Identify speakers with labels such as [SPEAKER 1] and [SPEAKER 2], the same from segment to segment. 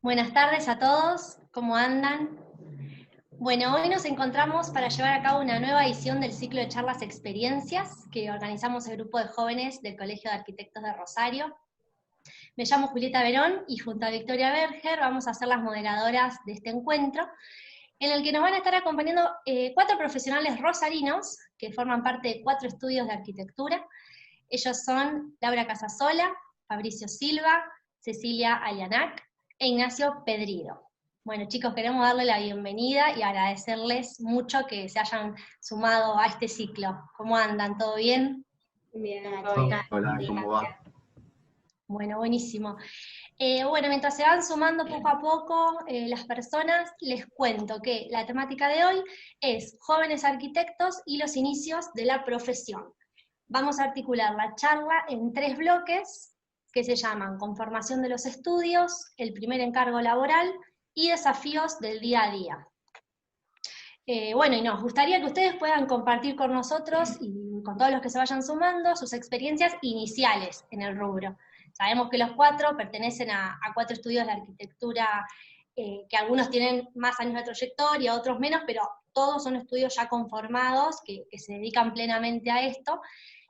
[SPEAKER 1] Buenas tardes a todos, ¿cómo andan? Bueno, hoy nos encontramos para llevar a cabo una nueva edición del ciclo de charlas experiencias que organizamos el grupo de jóvenes del Colegio de Arquitectos de Rosario. Me llamo Julieta Verón y junto a Victoria Berger vamos a ser las moderadoras de este encuentro, en el que nos van a estar acompañando 4 profesionales rosarinos que forman parte de 4 estudios de arquitectura. Ellos son Laura Casasola, Fabricio Silva, Cecilia Ayanac e Ignacio Pedrido. Bueno, chicos, queremos darle la bienvenida y agradecerles mucho que se hayan sumado a este ciclo. ¿Cómo andan? ¿Todo bien?
[SPEAKER 2] Bien, todo bien.
[SPEAKER 3] Hola, ¿cómo va?
[SPEAKER 1] Bueno, buenísimo. Bueno, mientras se van sumando poco a poco las personas, les cuento que la temática de hoy es jóvenes arquitectos y los inicios de la profesión. Vamos a articular la charla en 3 bloques que se llaman Conformación de los estudios, el primer encargo laboral y desafíos del día a día. Bueno, y nos gustaría que ustedes puedan compartir con nosotros y con todos los que se vayan sumando sus experiencias iniciales en el rubro. Sabemos que los 4 pertenecen a 4 estudios de arquitectura, que algunos tienen más años de trayectoria, otros menos, pero todos son estudios ya conformados, que se dedican plenamente a esto,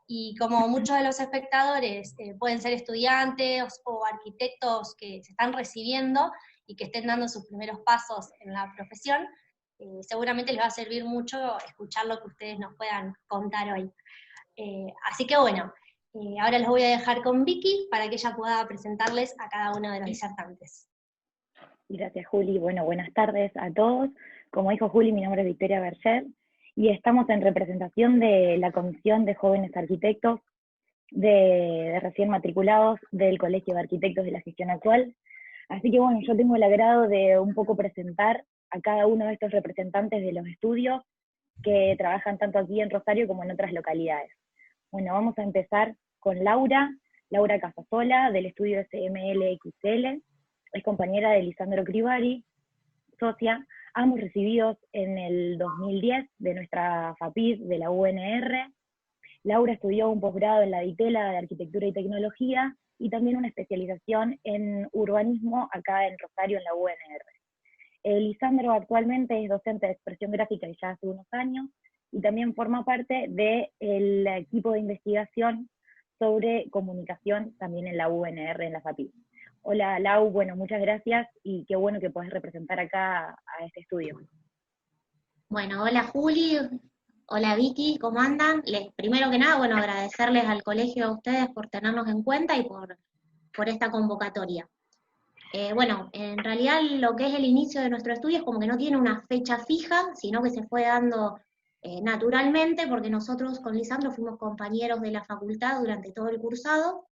[SPEAKER 1] y como muchos de los espectadores pueden ser estudiantes o arquitectos que se están recibiendo y que estén dando sus primeros pasos en la profesión, seguramente les va a servir mucho escuchar lo que ustedes nos puedan contar hoy. Así que bueno, ahora los voy a dejar con Vicky para que ella pueda presentarles a cada uno de los disertantes.
[SPEAKER 4] Gracias, Juli. Bueno, buenas tardes a todos. Como dijo Juli, mi nombre es Victoria Berger y estamos en representación de la Comisión de Jóvenes Arquitectos de recién matriculados del Colegio de Arquitectos de la gestión actual. Así que bueno, yo tengo el agrado de un poco presentar a cada uno de estos representantes de los estudios que trabajan tanto aquí en Rosario como en otras localidades. Bueno, vamos a empezar con Laura Casasola, del estudio SMLXL, es compañera de Lisandro Crivari, socia, ambos recibidos en el 2010 de nuestra FAPID de la UNR. Laura estudió un posgrado en la DITELA de Arquitectura y Tecnología, y también una especialización en urbanismo acá en Rosario, en la UNR. Lisandro actualmente es docente de expresión gráfica ya hace unos años, y también forma parte del equipo de investigación sobre comunicación también en la UNR, en la FAPID. Hola Lau, bueno, muchas gracias, y qué bueno que podés representar acá a este estudio.
[SPEAKER 2] Bueno, hola Juli, hola Vicky, ¿cómo andan? Primero que nada, bueno, agradecerles al colegio a ustedes por tenernos en cuenta y por esta convocatoria. Bueno, en realidad lo que es el inicio de nuestro estudio es como que no tiene una fecha fija, sino que se fue dando naturalmente, porque nosotros con Lisandro fuimos compañeros de la facultad durante todo el cursado.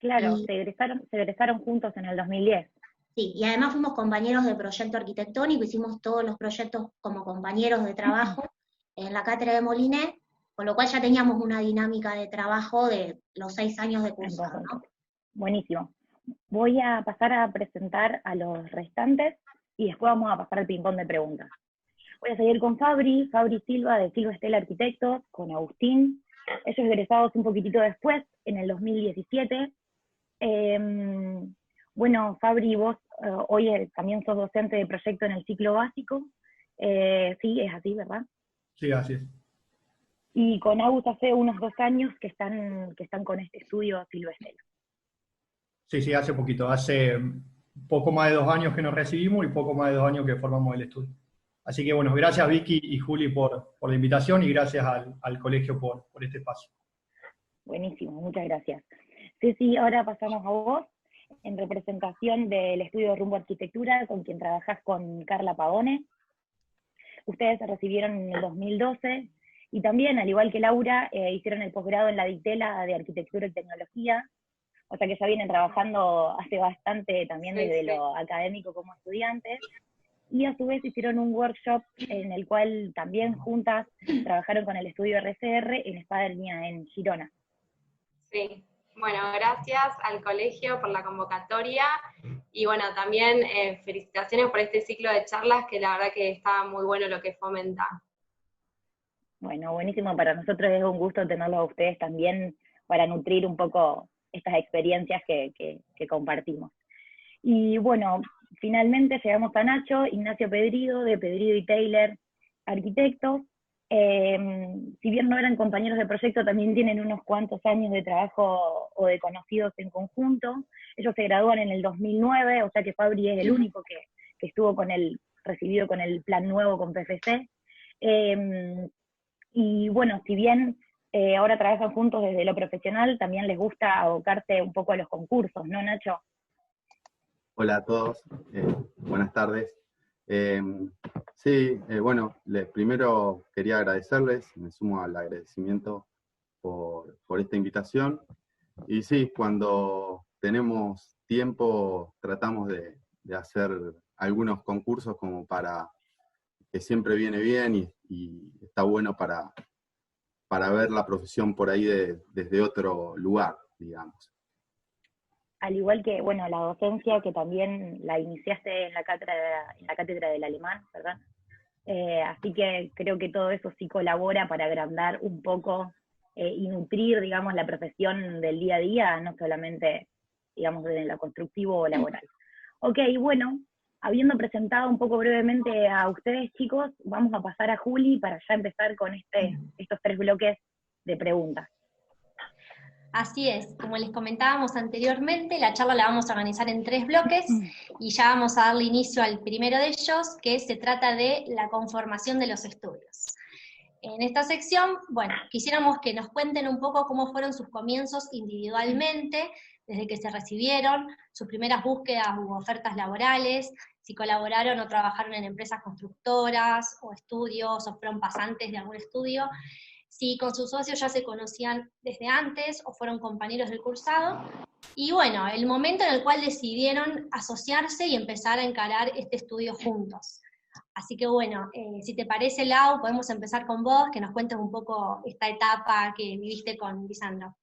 [SPEAKER 4] Claro, se egresaron juntos en el 2010.
[SPEAKER 2] Sí, y además fuimos compañeros de proyecto arquitectónico, hicimos todos los proyectos como compañeros de trabajo en la cátedra de Moliné, con lo cual ya teníamos una dinámica de trabajo de los 6 años de cursado, ¿no?
[SPEAKER 4] Buenísimo. Voy a pasar a presentar a los restantes, y después vamos a pasar al ping-pong de preguntas. Voy a seguir con Fabri Silva, de Silva Estela Arquitectos, con Agustín, ellos egresados un poquitito después, en el 2017. Bueno, Fabri, vos hoy también sos docente de proyecto en el ciclo básico. Sí, es así, ¿verdad?
[SPEAKER 3] Sí, así es.
[SPEAKER 4] Y con Agus hace unos 2 años que están con este estudio Silva Estela.
[SPEAKER 3] Sí, hace poquito. Hace poco más de 2 años que nos recibimos y poco más de 2 años que formamos el estudio. Así que bueno, gracias Vicky y Juli por la invitación, y gracias al colegio por este espacio.
[SPEAKER 4] Buenísimo, muchas gracias. Ceci, ahora pasamos a vos, en representación del estudio Rumbo Arquitectura, con quien trabajás con Carla Pavone. Ustedes se recibieron en el 2012, y también, al igual que Laura, hicieron el posgrado en la DITELA de Arquitectura y Tecnología, o sea que ya vienen trabajando hace bastante también desde lo académico como estudiantes, y a su vez hicieron un workshop en el cual también juntas trabajaron con el estudio RCR en España, en Girona.
[SPEAKER 5] Sí, bueno, gracias al colegio por la convocatoria, y bueno, también felicitaciones por este ciclo de charlas, que la verdad que está muy bueno lo que fomenta.
[SPEAKER 4] Bueno, buenísimo, para nosotros es un gusto tenerlos a ustedes también para nutrir un poco estas experiencias que compartimos. Y bueno, finalmente llegamos a Nacho, Ignacio Pedrido, de Pedrido y Taylor Arquitectos. Si bien no eran compañeros de proyecto, también tienen unos cuantos años de trabajo o de conocidos en conjunto. Ellos se gradúan en el 2009, o sea que Fabri es el único que estuvo recibido con el plan nuevo con PFC. Y bueno, si bien ahora trabajan juntos desde lo profesional, también les gusta abocarse un poco a los concursos, ¿no, Nacho?
[SPEAKER 6] Hola a todos, buenas tardes. Sí, bueno, primero quería agradecerles, me sumo al agradecimiento por esta invitación. Y sí, cuando tenemos tiempo tratamos de hacer algunos concursos como para que siempre viene bien y está bueno para ver la profesión por ahí desde otro lugar, digamos.
[SPEAKER 4] Al igual que, bueno, la docencia, que también la iniciaste en la cátedra del alemán, ¿verdad? Así que creo que todo eso sí colabora para agrandar un poco y nutrir, digamos, la profesión del día a día, no solamente, digamos, desde lo constructivo o laboral. Ok, bueno, habiendo presentado un poco brevemente a ustedes, chicos, vamos a pasar a Juli para ya empezar con estos 3 bloques de preguntas.
[SPEAKER 1] Así es, como les comentábamos anteriormente, la charla la vamos a organizar en 3 bloques y ya vamos a darle inicio al primero de ellos, que se trata de la conformación de los estudios. En esta sección, bueno, quisiéramos que nos cuenten un poco cómo fueron sus comienzos individualmente, desde que se recibieron, sus primeras búsquedas u ofertas laborales, si colaboraron o trabajaron en empresas constructoras o estudios o fueron pasantes de algún estudio, si con sus socios ya se conocían desde antes o fueron compañeros del cursado, y bueno, el momento en el cual decidieron asociarse y empezar a encarar este estudio juntos. Así que bueno, si te parece, Lau, podemos empezar con vos, que nos cuentes un poco esta etapa que viviste con Lisandro.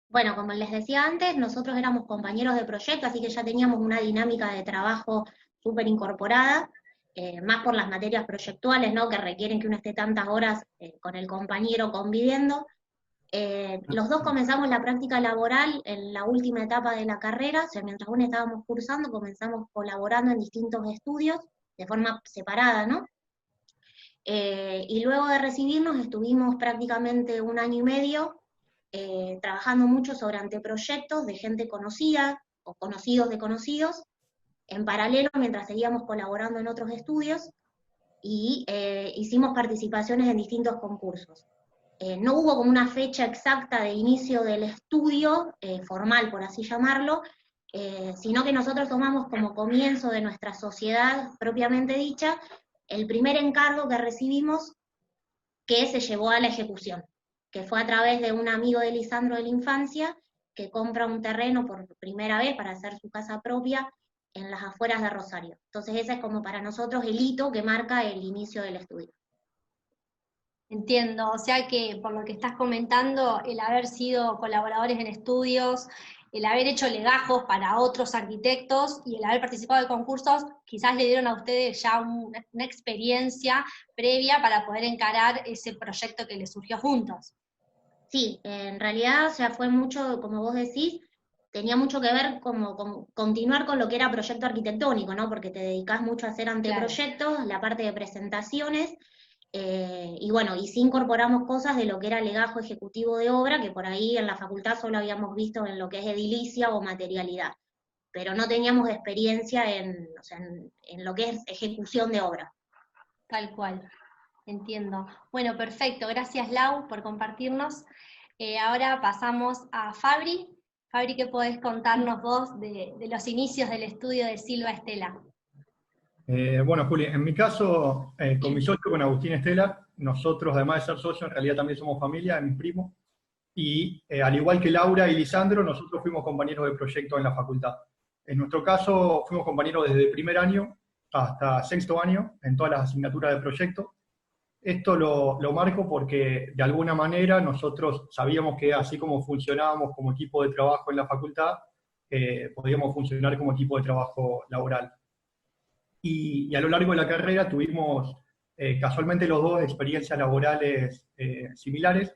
[SPEAKER 2] Bueno, como les decía antes, nosotros éramos compañeros de proyecto, así que ya teníamos una dinámica de trabajo súper incorporada, más por las materias proyectuales, ¿no?, que requieren que uno esté tantas horas con el compañero conviviendo. Los dos comenzamos la práctica laboral en la última etapa de la carrera, o sea, mientras aún estábamos cursando, comenzamos colaborando en distintos estudios, de forma separada, ¿no? Y luego de recibirnos estuvimos prácticamente 1 año y medio trabajando mucho sobre anteproyectos de gente conocida, o conocidos de conocidos, en paralelo mientras seguíamos colaborando en otros estudios, y hicimos participaciones en distintos concursos. No hubo como una fecha exacta de inicio del estudio, formal por así llamarlo, sino que nosotros tomamos como comienzo de nuestra sociedad propiamente dicha, el primer encargo que recibimos que se llevó a la ejecución, que fue a través de un amigo de Lisandro de la infancia, que compra un terreno por primera vez para hacer su casa propia en las afueras de Rosario. Entonces ese es como para nosotros el hito que marca el inicio del estudio.
[SPEAKER 1] Entiendo, o sea que por lo que estás comentando, el haber sido colaboradores en estudios, el haber hecho legajos para otros arquitectos y el haber participado de concursos, quizás le dieron a ustedes ya una experiencia previa para poder encarar ese proyecto que les surgió juntos.
[SPEAKER 2] Sí, en realidad, o sea, fue mucho, como vos decís, tenía mucho que ver como con continuar con lo que era proyecto arquitectónico, ¿no? Porque te dedicás mucho a hacer anteproyectos, claro, la parte de presentaciones, y bueno, y sí incorporamos cosas de lo que era legajo ejecutivo de obra, que por ahí en la facultad solo habíamos visto en lo que es edilicia o materialidad, pero no teníamos experiencia en lo que es ejecución de obra.
[SPEAKER 1] Tal cual, entiendo. Bueno, perfecto, gracias Lau por compartirnos. Ahora pasamos a Fabri. Fabri, ¿qué podés contarnos vos de los inicios del estudio de Silva Estela?
[SPEAKER 3] Bueno, Juli, en mi caso, con mi socio, con Agustín Estela, nosotros, además de ser socios, en realidad también somos familia, mi primo, y al igual que Laura y Lisandro, nosotros fuimos compañeros de proyecto en la facultad. En nuestro caso, fuimos compañeros desde primer año hasta 6º año, en todas las asignaturas de proyecto. Esto lo marco porque, de alguna manera, nosotros sabíamos que así como funcionábamos como equipo de trabajo en la facultad, podíamos funcionar como equipo de trabajo laboral. Y a lo largo de la carrera tuvimos casualmente los dos experiencias laborales similares.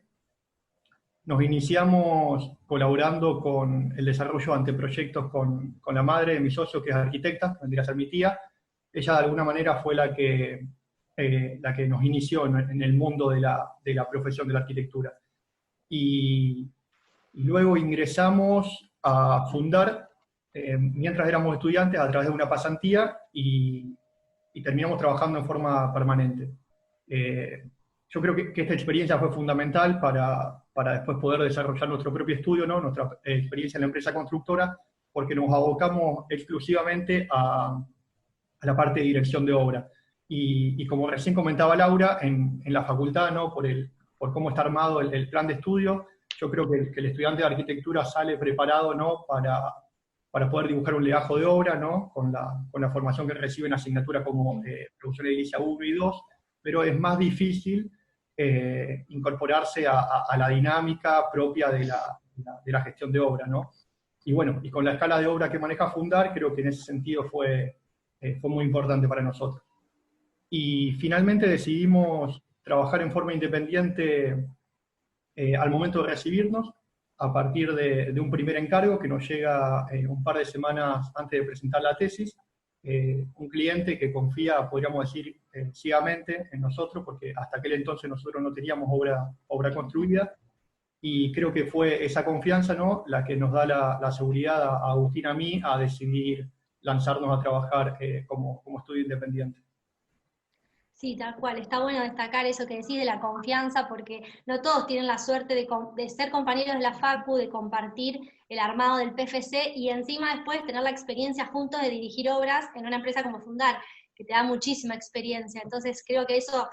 [SPEAKER 3] nos iniciamos colaborando con el desarrollo de anteproyectos con la madre de mi socio, que es arquitecta, vendría a ser mi tía. Ella de alguna manera fue la que nos inició en el mundo de la profesión de la arquitectura. Y luego ingresamos a fundar, mientras éramos estudiantes, a través de una pasantía, y terminamos trabajando en forma permanente. Yo creo que esta experiencia fue fundamental para después poder desarrollar nuestro propio estudio, ¿no? Nuestra experiencia en la empresa constructora, porque nos abocamos exclusivamente a la parte de dirección de obra. Y como recién comentaba Laura, en la facultad, ¿no? Por cómo está armado el plan de estudio, yo creo que el estudiante de arquitectura sale preparado, ¿no? para poder dibujar un legajo de obra, ¿no? Con la formación que recibe en asignaturas como producción edilicia 1 y 2, pero es más difícil incorporarse a la dinámica propia de la gestión de obra, ¿no? Y bueno, y con la escala de obra que maneja Fundar, creo que en ese sentido fue muy importante para nosotros. Y finalmente decidimos trabajar en forma independiente al momento de recibirnos, a partir de un primer encargo que nos llega un par de semanas antes de presentar la tesis, un cliente que confía, podríamos decir, ciegamente en nosotros, porque hasta aquel entonces nosotros no teníamos obra construida, y creo que fue esa confianza, ¿no?, la que nos da la seguridad a Agustín y a mí a decidir lanzarnos a trabajar como estudio independiente.
[SPEAKER 1] Sí, tal cual. Está bueno destacar eso que decís de la confianza, porque no todos tienen la suerte de ser compañeros de la Facu, de compartir el armado del PFC y encima después tener la experiencia juntos de dirigir obras en una empresa como Fundar, que te da muchísima experiencia. Entonces creo que eso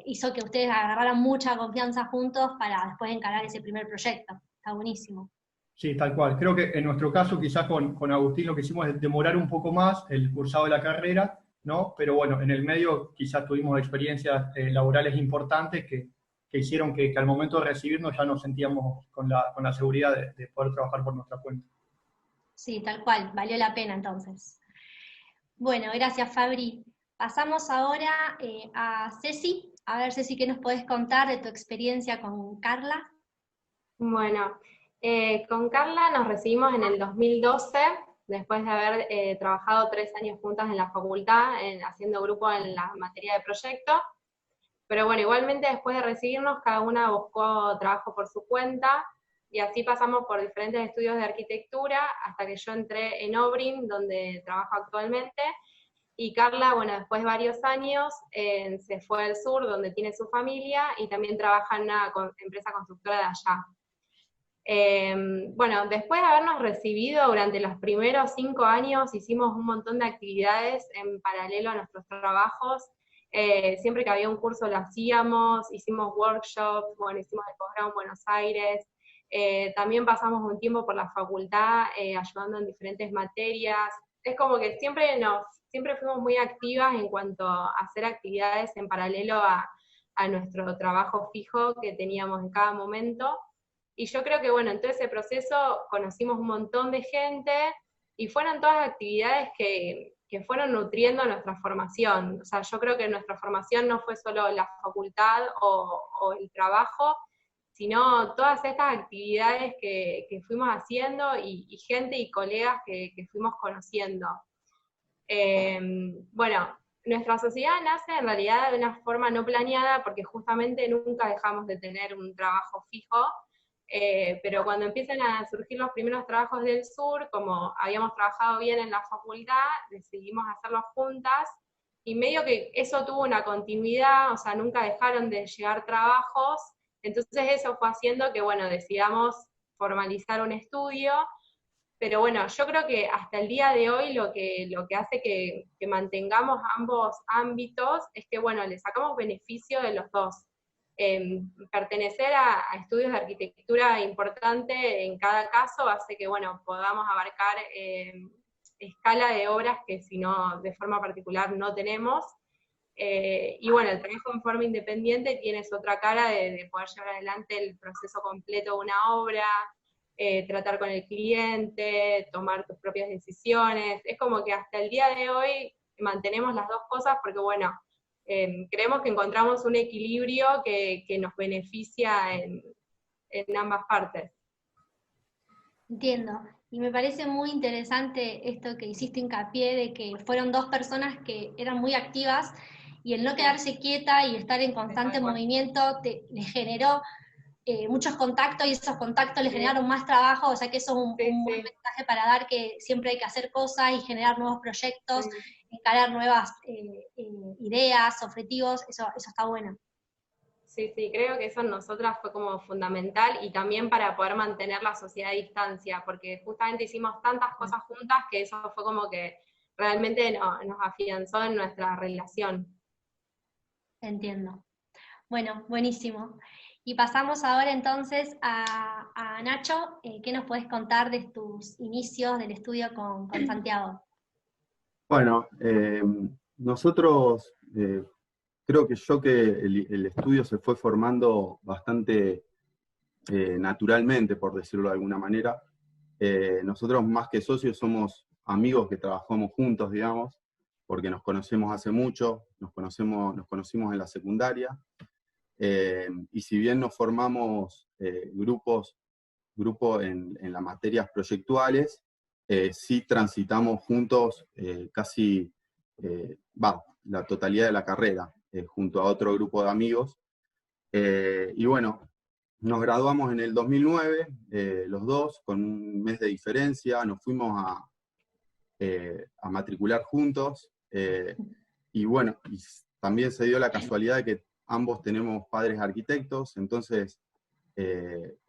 [SPEAKER 1] hizo que ustedes agarraran mucha confianza juntos para después encarar ese primer proyecto. Está buenísimo.
[SPEAKER 3] Sí, tal cual. Creo que en nuestro caso, quizás con Agustín, lo que hicimos es demorar un poco más el cursado de la carrera, ¿no? Pero bueno, en el medio quizás tuvimos experiencias laborales importantes que hicieron que al momento de recibirnos ya nos sentíamos con la seguridad de poder trabajar por nuestra cuenta.
[SPEAKER 1] Sí, tal cual, valió la pena entonces. Bueno, gracias Fabri. Pasamos ahora a Ceci. A ver, Ceci, ¿qué nos podés contar de tu experiencia con Carla?
[SPEAKER 5] Bueno, con Carla nos recibimos en el 2012, después de haber trabajado 3 años juntas en la facultad, haciendo grupo en la materia de proyecto. Pero bueno, igualmente después de recibirnos, cada una buscó trabajo por su cuenta, y así pasamos por diferentes estudios de arquitectura, hasta que yo entré en Obrin, donde trabajo actualmente, y Carla, bueno, después de varios años, se fue al sur, donde tiene su familia, y también trabaja en una empresa constructora de allá. Bueno, después de habernos recibido durante los primeros 5 años, hicimos un montón de actividades en paralelo a nuestros trabajos. Siempre que había un curso lo hacíamos, hicimos workshops, bueno, hicimos el posgrado en Buenos Aires, también pasamos un tiempo por la facultad ayudando en diferentes materias. Es como que siempre fuimos muy activas en cuanto a hacer actividades en paralelo a nuestro trabajo fijo que teníamos en cada momento. Y yo creo que, bueno, en todo ese proceso conocimos un montón de gente, y fueron todas actividades que fueron nutriendo nuestra formación. O sea, yo creo que nuestra formación no fue solo la facultad o el trabajo, sino todas estas actividades que fuimos haciendo y gente y colegas que fuimos conociendo. Bueno, nuestra sociedad nace en realidad de una forma no planeada, porque justamente nunca dejamos de tener un trabajo fijo, pero cuando empiezan a surgir los primeros trabajos del sur, como habíamos trabajado bien en la facultad, decidimos hacerlos juntas, y medio que eso tuvo una continuidad, o sea, nunca dejaron de llegar trabajos. Entonces eso fue haciendo que, bueno, decidamos formalizar un estudio. Pero bueno, yo creo que hasta el día de hoy lo que hace que mantengamos ambos ámbitos es que, bueno, le sacamos beneficio de los dos. Pertenecer a estudios de arquitectura importante en cada caso hace que, bueno, podamos abarcar escala de obras que si no, de forma particular, no tenemos. Y bueno, el trabajo en forma independiente tienes otra cara de poder llevar adelante el proceso completo de una obra, tratar con el cliente, tomar tus propias decisiones. Es como que hasta el día de hoy mantenemos las dos cosas porque, bueno, creemos que encontramos un equilibrio que nos beneficia en ambas partes.
[SPEAKER 1] Entiendo. Y me parece muy interesante esto que hiciste hincapié de que fueron dos personas que eran muy activas y el no quedarse quieta y estar en constante movimiento les generó muchos contactos y esos contactos les generaron más trabajo, o sea que eso es un buen mensaje para dar, que siempre hay que hacer cosas y generar nuevos proyectos, encarar nuevas ideas, objetivos, eso está bueno.
[SPEAKER 5] Sí, creo que eso en nosotras fue como fundamental y también para poder mantener la sociedad a distancia, porque justamente hicimos tantas cosas juntas que eso fue como que realmente nos afianzó en nuestra relación.
[SPEAKER 1] Entiendo. Bueno, buenísimo. Y pasamos ahora entonces a Nacho. ¿Qué nos puedes contar de tus inicios del estudio con Santiago?
[SPEAKER 6] Bueno, nosotros, creo que el estudio se fue formando bastante naturalmente, por decirlo de alguna manera. Nosotros más que socios somos amigos que trabajamos juntos, digamos, porque nos conocemos hace mucho, nos conocimos en la secundaria, y si bien nos formamos grupo en las materias proyectuales, sí transitamos juntos casi la totalidad de la carrera, junto a otro grupo de amigos. Y bueno, nos graduamos en el 2009, los dos, con un mes de diferencia, nos fuimos a matricular juntos, y bueno, y también se dio la casualidad de que ambos tenemos padres arquitectos, entonces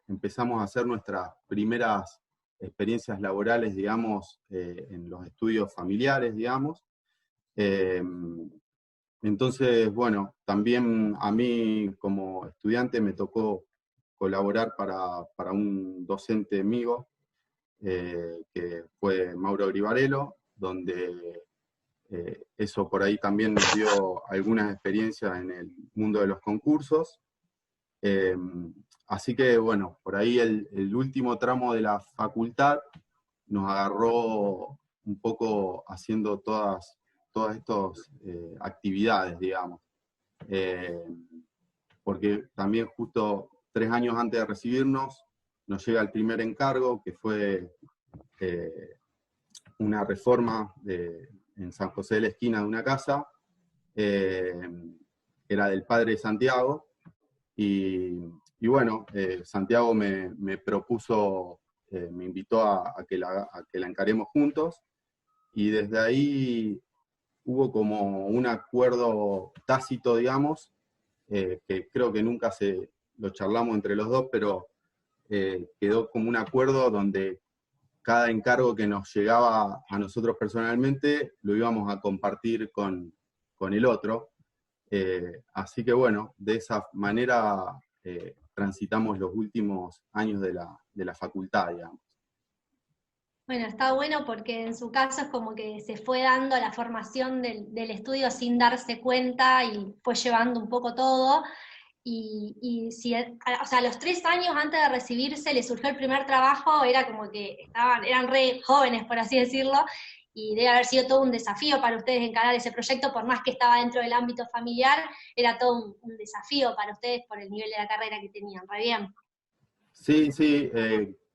[SPEAKER 6] empezamos a hacer nuestras primeras experiencias laborales, digamos, en los estudios familiares, digamos. Entonces, bueno, también a mí como estudiante me tocó colaborar para un docente amigo, que fue Mauro Gribarello, donde eso por ahí también nos dio algunas experiencias en el mundo de los concursos. Así que, bueno, por ahí el último tramo de la facultad nos agarró un poco haciendo todas estas actividades, digamos. Porque también justo 3 años antes de recibirnos nos llega el primer encargo, que fue una reforma en San José de la Esquina de una casa, era del padre Santiago, y bueno, Santiago me propuso, me invitó a que la encaremos juntos, y desde ahí hubo como un acuerdo tácito, digamos, que creo que nunca lo charlamos entre los dos, pero quedó como un acuerdo donde cada encargo que nos llegaba a nosotros personalmente lo íbamos a compartir con el otro. Así que bueno, de esa manera transitamos los últimos años de la facultad, digamos.
[SPEAKER 1] Bueno, está bueno porque en su caso es como que se fue dando la formación del estudio sin darse cuenta y fue llevando un poco todo. Y si, o sea, a los 3 años antes de recibirse le surgió el primer trabajo, era como que eran re jóvenes, por así decirlo, y debe haber sido todo un desafío para ustedes encarar ese proyecto, por más que estaba dentro del ámbito familiar, era todo un desafío para ustedes por el nivel de la carrera que tenían. Re bien.
[SPEAKER 6] Sí,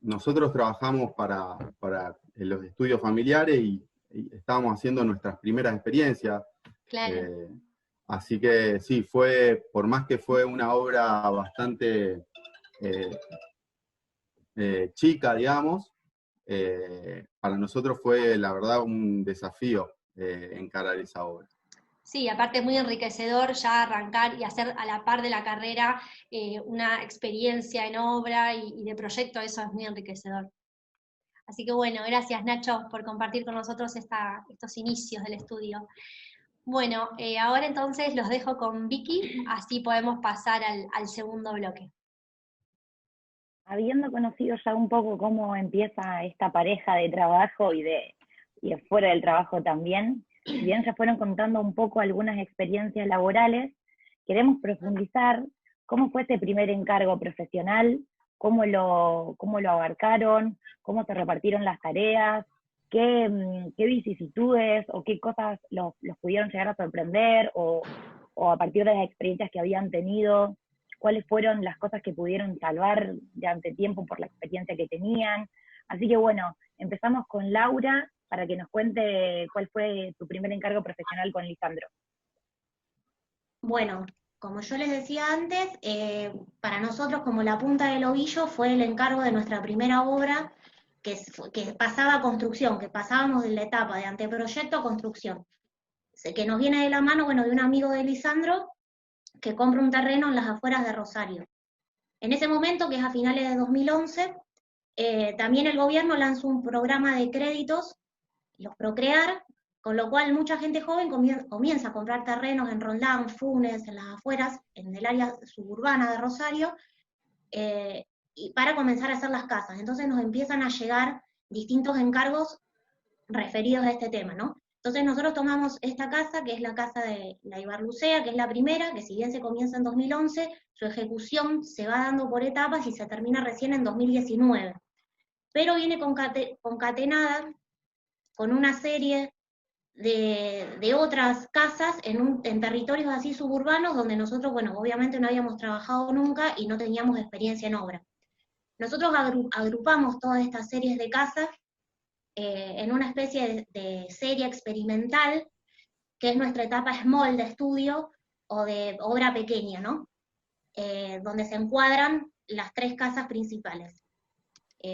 [SPEAKER 6] nosotros trabajamos para los estudios familiares y estábamos haciendo nuestras primeras experiencias.
[SPEAKER 1] Claro.
[SPEAKER 6] Así que sí, por más que fue una obra bastante chica, digamos, para nosotros fue la verdad un desafío encarar esa obra.
[SPEAKER 1] Sí, aparte es muy enriquecedor ya arrancar y hacer a la par de la carrera una experiencia en obra y de proyecto, eso es muy enriquecedor. Así que bueno, gracias Nacho por compartir con nosotros estos inicios del estudio. Bueno, ahora entonces los dejo con Vicky, así podemos pasar al segundo bloque.
[SPEAKER 4] Habiendo conocido ya un poco cómo empieza esta pareja de trabajo y de fuera del trabajo también, si bien ya fueron contando un poco algunas experiencias laborales, queremos profundizar cómo fue ese primer encargo profesional, cómo lo abarcaron, cómo se repartieron las tareas, qué vicisitudes o qué cosas los pudieron llegar a sorprender, o a partir de las experiencias que habían tenido, cuáles fueron las cosas que pudieron salvar durante tiempo por la experiencia que tenían. Así que bueno, empezamos con Laura para que nos cuente cuál fue tu primer encargo profesional con Lisandro.
[SPEAKER 2] Bueno, como yo les decía antes, para nosotros como la punta del ovillo fue el encargo de nuestra primera obra, que pasaba a construcción, que pasábamos de la etapa de anteproyecto a construcción, que nos viene de la mano, bueno, de un amigo de Lisandro, que compra un terreno en las afueras de Rosario. En ese momento, que es a finales de 2011, también el gobierno lanzó un programa de créditos, los Procrear, con lo cual mucha gente joven comienza a comprar terrenos en Roldán, Funes, en las afueras, en el área suburbana de Rosario, y para comenzar a hacer las casas. Entonces nos empiezan a llegar distintos encargos referidos a este tema, ¿no? Entonces nosotros tomamos esta casa, que es la casa de la Ibarlucea, que es la primera, que si bien se comienza en 2011, su ejecución se va dando por etapas y se termina recién en 2019. Pero viene concatenada con una serie de otras casas en territorios así suburbanos, donde nosotros, bueno, obviamente no habíamos trabajado nunca y no teníamos experiencia en obra. Nosotros agrupamos todas estas series de casas en una especie de serie experimental, que es nuestra etapa small de estudio o de obra pequeña, ¿no? Donde se encuadran las 3 casas principales.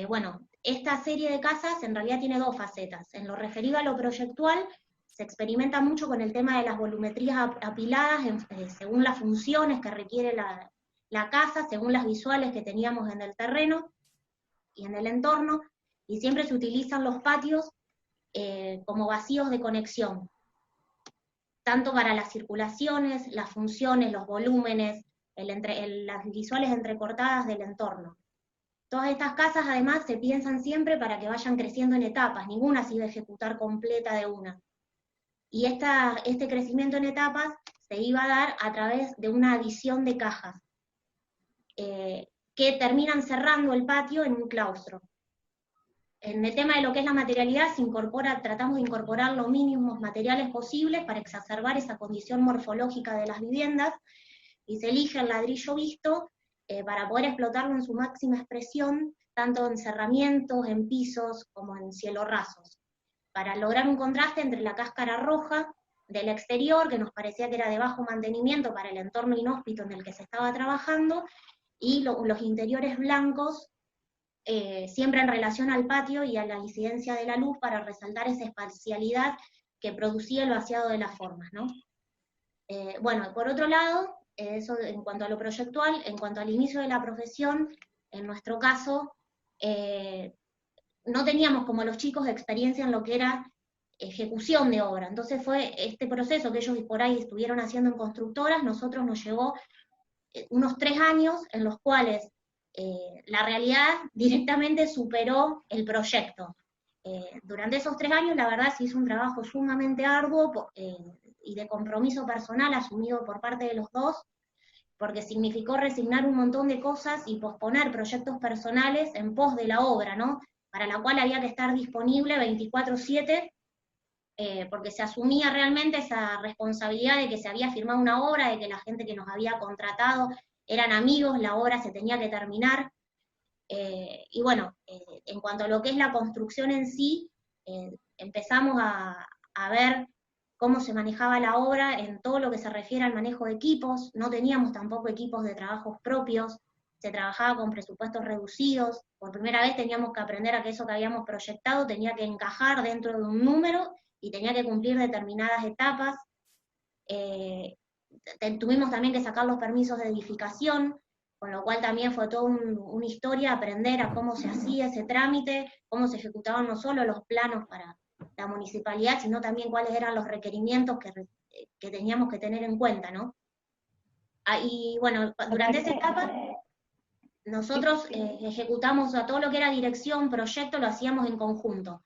[SPEAKER 2] Bueno, esta serie de casas en realidad tiene 2 facetas. En lo referido a lo proyectual, se experimenta mucho con el tema de las volumetrías apiladas según las funciones que requiere la casa, según las visuales que teníamos en el terreno y en el entorno, y siempre se utilizan los patios como vacíos de conexión, tanto para las circulaciones, las funciones, los volúmenes, las visuales entrecortadas del entorno. Todas estas casas además se piensan siempre para que vayan creciendo en etapas, ninguna se iba a ejecutar completa de una. Y este crecimiento en etapas se iba a dar a través de una adición de cajas, que terminan cerrando el patio en un claustro. En el tema de lo que es la materialidad, tratamos de incorporar los mínimos materiales posibles para exacerbar esa condición morfológica de las viviendas, y se elige el ladrillo visto para poder explotarlo en su máxima expresión, tanto en cerramientos, en pisos, como en cielo rasos, para lograr un contraste entre la cáscara roja del exterior, que nos parecía que era de bajo mantenimiento para el entorno inhóspito en el que se estaba trabajando, y los interiores blancos, siempre en relación al patio y a la incidencia de la luz, para resaltar esa espacialidad que producía el vaciado de las formas, ¿no? Bueno, por otro lado, eso en cuanto a lo proyectual. En cuanto al inicio de la profesión, en nuestro caso, no teníamos como los chicos experiencia en lo que era ejecución de obra, entonces fue este proceso que ellos por ahí estuvieron haciendo en constructoras, nosotros nos llevó unos 3 años en los cuales la realidad directamente superó el proyecto. Durante esos 3 años, la verdad, se hizo un trabajo sumamente arduo y de compromiso personal asumido por parte de los dos, porque significó resignar un montón de cosas y posponer proyectos personales en pos de la obra, ¿no? Para la cual había que estar disponible 24/7, porque se asumía realmente esa responsabilidad de que se había firmado una obra, de que la gente que nos había contratado eran amigos, la obra se tenía que terminar. Y bueno, en cuanto a lo que es la construcción en sí, empezamos a ver cómo se manejaba la obra en todo lo que se refiere al manejo de equipos. No teníamos tampoco equipos de trabajos propios, se trabajaba con presupuestos reducidos. Por primera vez teníamos que aprender a que eso que habíamos proyectado tenía que encajar dentro de un número y tenía que cumplir determinadas etapas. Tuvimos también que sacar los permisos de edificación, con lo cual también fue toda una historia aprender a cómo se hacía ese trámite, cómo se ejecutaban no solo los planos para la municipalidad, sino también cuáles eran los requerimientos que teníamos que tener en cuenta, ¿no? Y bueno, durante esa etapa nosotros ejecutamos a todo lo que era dirección, proyecto, lo hacíamos en conjunto.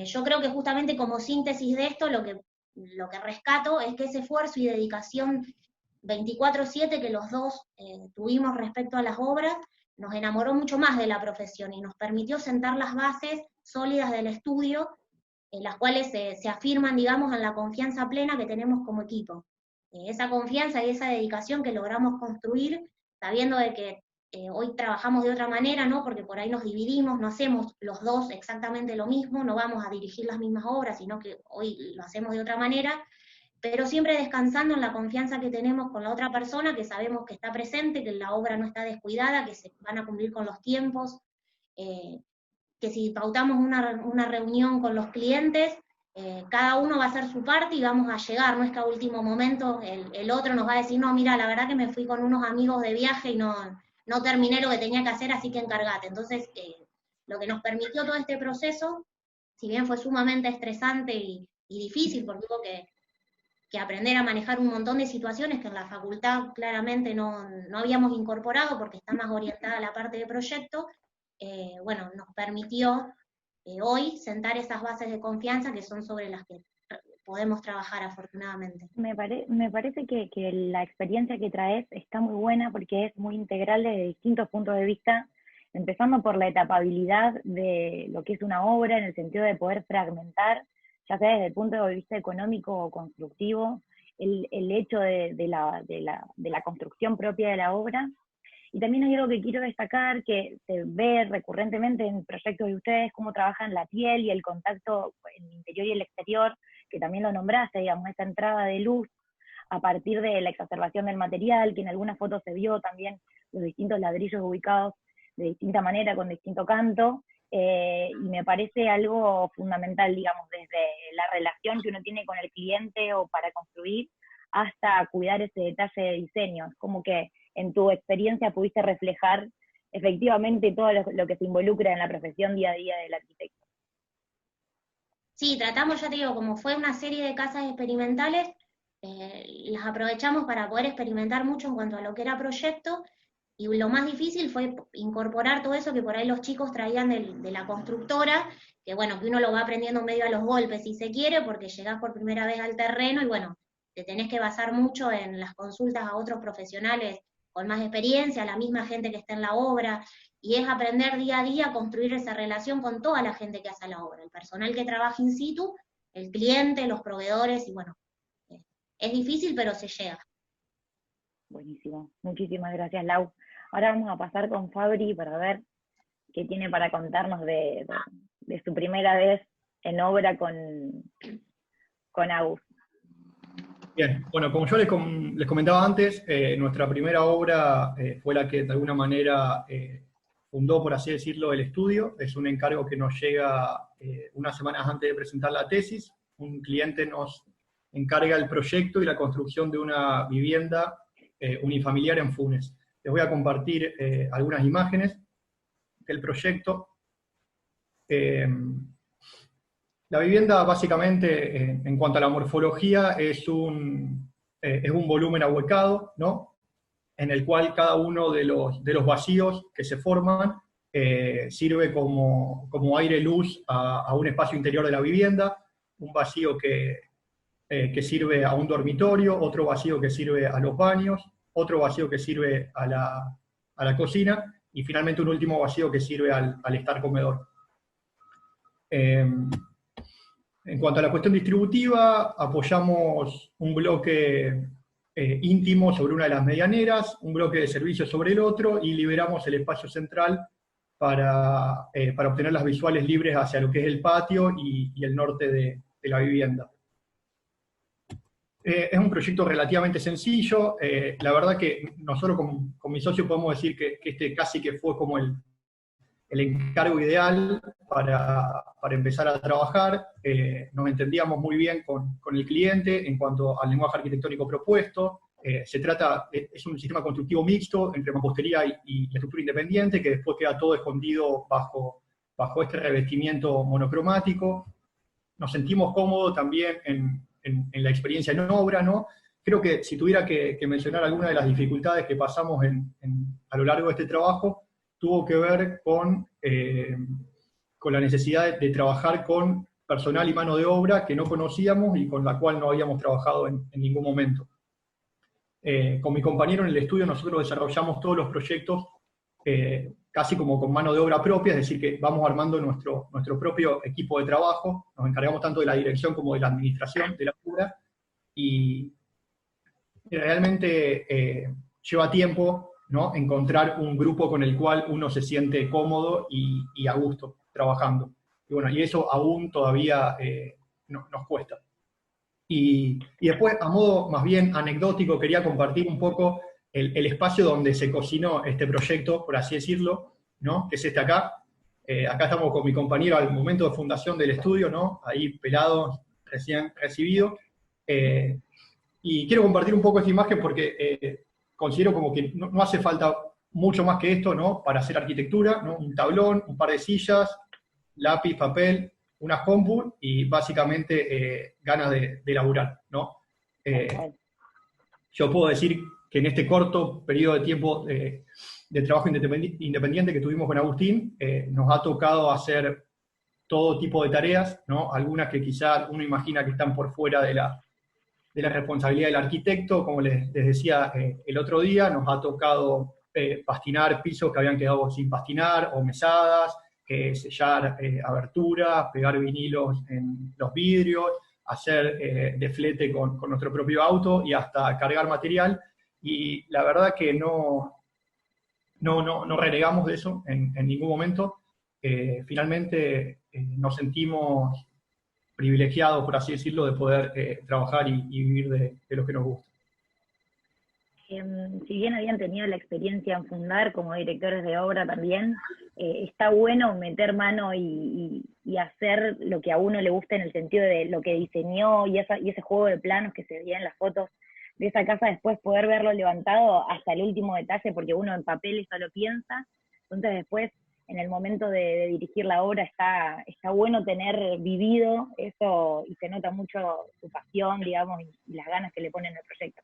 [SPEAKER 2] Yo creo que justamente como síntesis de esto, lo que rescato es que ese esfuerzo y dedicación 24/7 que los dos tuvimos respecto a las obras, nos enamoró mucho más de la profesión y nos permitió sentar las bases sólidas del estudio, en las cuales se afirman, digamos, en la confianza plena que tenemos como equipo. Esa confianza y esa dedicación que logramos construir sabiendo de que hoy trabajamos de otra manera, ¿no? Porque por ahí nos dividimos, no hacemos los dos exactamente lo mismo, no vamos a dirigir las mismas obras, sino que hoy lo hacemos de otra manera, pero siempre descansando en la confianza que tenemos con la otra persona, que sabemos que está presente, que la obra no está descuidada, que se van a cumplir con los tiempos, que si pautamos una reunión con los clientes, cada uno va a hacer su parte y vamos a llegar, no es que a último momento el otro nos va a decir, no, mira, la verdad que me fui con unos amigos de viaje y no terminé lo que tenía que hacer, así que encargate. Entonces, lo que nos permitió todo este proceso, si bien fue sumamente estresante y difícil, porque hubo que aprender a manejar un montón de situaciones que en la facultad claramente no habíamos incorporado, porque está más orientada a la parte de proyecto, bueno, nos permitió hoy sentar esas bases de confianza que son sobre las que podemos trabajar afortunadamente.
[SPEAKER 4] Me parece que la experiencia que traes está muy buena porque es muy integral desde distintos puntos de vista, empezando por la etapabilidad de lo que es una obra, en el sentido de poder fragmentar, ya sea desde el punto de vista económico o constructivo, el hecho de la construcción propia de la obra. Y también hay algo que quiero destacar, que se ve recurrentemente en proyectos de ustedes, cómo trabajan la piel y el contacto en el interior y el exterior, que también lo nombraste, digamos, esa entrada de luz a partir de la exacerbación del material, que en algunas fotos se vio también los distintos ladrillos ubicados de distinta manera, con distinto canto, y me parece algo fundamental, digamos, desde la relación que uno tiene con el cliente o para construir, hasta cuidar ese detalle de diseño. Es como que en tu experiencia pudiste reflejar efectivamente todo lo que se involucra en la profesión día a día del arquitecto.
[SPEAKER 2] Sí, tratamos, ya te digo, como fue una serie de casas experimentales, las aprovechamos para poder experimentar mucho en cuanto a lo que era proyecto, y lo más difícil fue incorporar todo eso que por ahí los chicos traían de la constructora, que bueno, que uno lo va aprendiendo medio a los golpes si se quiere, porque llegás por primera vez al terreno y bueno, te tenés que basar mucho en las consultas a otros profesionales con más experiencia, la misma gente que está en la obra, y es aprender día a día a construir esa relación con toda la gente que hace la obra, el personal que trabaja in situ, el cliente, los proveedores, y bueno, es difícil, pero se llega.
[SPEAKER 4] Buenísimo, muchísimas gracias, Lau. Ahora vamos a pasar con Fabri para ver qué tiene para contarnos de su primera vez en obra con Agus.
[SPEAKER 3] Bien, bueno, como yo les comentaba antes, nuestra primera obra fue la que de alguna manera fundó, por así decirlo, el estudio. Es un encargo que nos llega unas semanas antes de presentar la tesis. Un cliente nos encarga el proyecto y la construcción de una vivienda unifamiliar en Funes. Les voy a compartir algunas imágenes del proyecto. La vivienda, básicamente, en cuanto a la morfología, es un volumen ahuecado, ¿no? En el cual cada uno de los vacíos que se forman sirve como aire-luz a un espacio interior de la vivienda, un vacío que sirve a un dormitorio, otro vacío que sirve a los baños, otro vacío que sirve a la cocina, y finalmente un último vacío que sirve al estar comedor. En cuanto a la cuestión distributiva, apoyamos un bloque íntimo sobre una de las medianeras, un bloque de servicios sobre el otro, y liberamos el espacio central para obtener las visuales libres hacia lo que es el patio y el norte de la vivienda. Es un proyecto relativamente sencillo. La verdad que nosotros con mi socio podemos decir que este casi que fue como el encargo ideal para empezar a trabajar. Nos entendíamos muy bien con el cliente en cuanto al lenguaje arquitectónico propuesto. Es un sistema constructivo mixto entre mampostería y estructura independiente, que después queda todo escondido bajo este revestimiento monocromático. Nos sentimos cómodos también en la experiencia en obra, ¿no? Creo que si tuviera que mencionar alguna de las dificultades que pasamos a lo largo de este trabajo, tuvo que ver con la necesidad de trabajar con personal y mano de obra que no conocíamos y con la cual no habíamos trabajado en ningún momento. Con mi compañero en el estudio nosotros desarrollamos todos los proyectos casi como con mano de obra propia, es decir, que vamos armando nuestro propio equipo de trabajo, nos encargamos tanto de la dirección como de la administración de la obra, y realmente lleva tiempo ¿no? Encontrar un grupo con el cual uno se siente cómodo y a gusto trabajando. Y bueno, y eso aún todavía nos cuesta. Y después, a modo más bien anecdótico, quería compartir un poco el espacio donde se cocinó este proyecto, por así decirlo, ¿no? Que es este acá. Acá estamos con mi compañero al momento de fundación del estudio, ¿no? Ahí pelado, recién recibido. Y quiero compartir un poco esta imagen porque considero como que no hace falta mucho más que esto, ¿no? Para hacer arquitectura, ¿no? Un tablón, un par de sillas, lápiz, papel, unas compu y básicamente ganas de laburar, ¿no? Yo puedo decir que en este corto periodo de tiempo de trabajo independiente que tuvimos con Agustín, nos ha tocado hacer todo tipo de tareas, ¿no? Algunas que quizá uno imagina que están por fuera de la responsabilidad del arquitecto, como les decía el otro día, nos ha tocado pastinar pisos que habían quedado sin pastinar, o mesadas, sellar aberturas, pegar vinilos en los vidrios, hacer de flete con nuestro propio auto y hasta cargar material. Y la verdad que no renegamos de eso en ningún momento. Finalmente nos sentimos privilegiados, por así decirlo, de poder trabajar y vivir de lo que nos gusta.
[SPEAKER 4] Si bien habían tenido la experiencia en fundar como directores de obra también, está bueno meter mano y hacer lo que a uno le gusta en el sentido de lo que diseñó y ese juego de planos que se veía en las fotos de esa casa, después poder verlo levantado hasta el último detalle, porque uno en papel solo piensa, entonces después en el momento de dirigir la obra está bueno tener vivido eso y se nota mucho su pasión, digamos, y las ganas que le ponen al proyecto.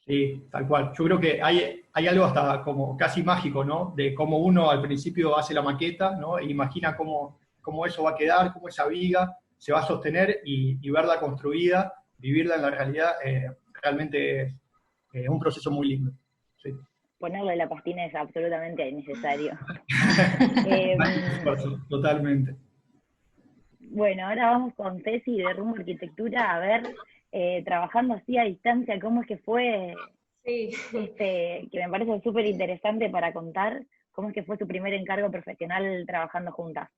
[SPEAKER 3] Sí, tal cual. Yo creo que hay algo hasta como casi mágico, ¿no? De cómo uno al principio hace la maqueta, ¿no? E imagina cómo eso va a quedar, cómo esa viga se va a sostener y verla construida, vivirla en la realidad, realmente es un proceso muy lindo. Sí.
[SPEAKER 4] Ponerle la pastina es absolutamente necesario.
[SPEAKER 3] Totalmente.
[SPEAKER 4] Bueno, ahora vamos con Ceci de Rumbo Arquitectura a ver, trabajando así a distancia, cómo es que fue,
[SPEAKER 5] Sí.
[SPEAKER 4] que me parece súper interesante para contar, cómo es que fue su primer encargo profesional trabajando juntas.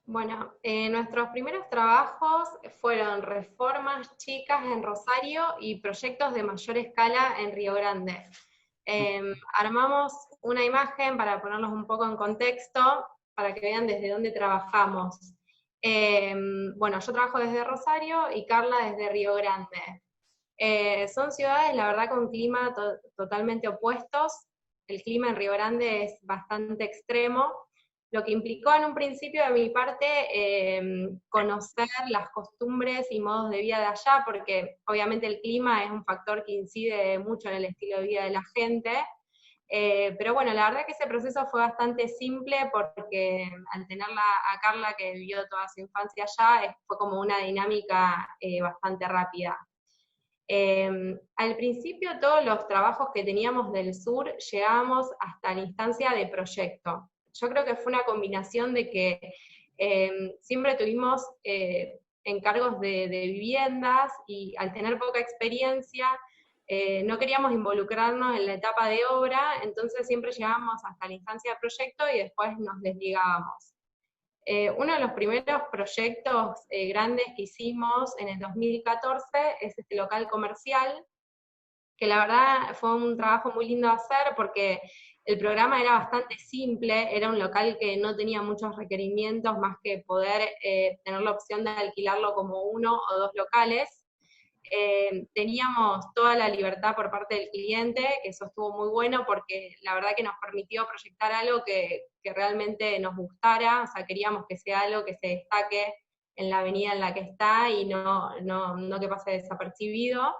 [SPEAKER 5] Bueno, nuestros primeros trabajos fueron reformas chicas en Rosario y proyectos de mayor escala en Río Grande. Armamos una imagen para ponerlos un poco en contexto, para que vean desde dónde trabajamos. Bueno, yo trabajo desde Rosario y Carla desde Río Grande. Son ciudades, la verdad, con clima totalmente opuestos. El clima en Río Grande es bastante extremo, lo que implicó en un principio de mi parte conocer las costumbres y modos de vida de allá, porque obviamente el clima es un factor que incide mucho en el estilo de vida de la gente. Pero bueno, la verdad que ese proceso fue bastante simple porque al tenerla a Carla, que vivió toda su infancia allá, fue como una dinámica bastante rápida. Al principio todos los trabajos que teníamos del sur llegábamos hasta la instancia de proyecto. Yo creo que fue una combinación de que siempre tuvimos encargos de viviendas y al tener poca experiencia no queríamos involucrarnos en la etapa de obra, entonces siempre llegábamos hasta la instancia de proyecto y después nos desligábamos. Uno de los primeros proyectos grandes que hicimos en el 2014 es este local comercial, que la verdad fue un trabajo muy lindo de hacer porque el programa era bastante simple, era un local que no tenía muchos requerimientos más que poder tener la opción de alquilarlo como 1 o 2 locales. Teníamos toda la libertad por parte del cliente, que eso estuvo muy bueno porque la verdad que nos permitió proyectar algo que realmente nos gustara, o sea, queríamos que sea algo que se destaque en la avenida en la que está y no que pase desapercibido.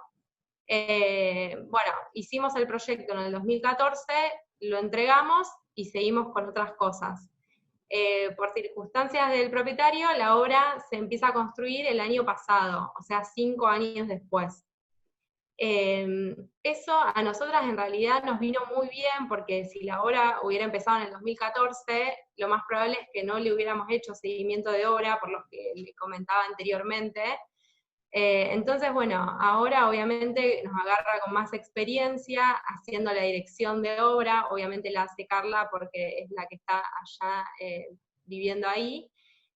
[SPEAKER 5] Bueno, hicimos el proyecto en el 2014, lo entregamos y seguimos con otras cosas. Por circunstancias del propietario, la obra se empieza a construir el año pasado, o sea, 5 años después. Eso a nosotras en realidad nos vino muy bien, porque si la obra hubiera empezado en el 2014, lo más probable es que no le hubiéramos hecho seguimiento de obra, por lo que le comentaba anteriormente, Entonces, bueno, ahora obviamente nos agarra con más experiencia haciendo la dirección de obra, obviamente la hace Carla porque es la que está allá viviendo ahí,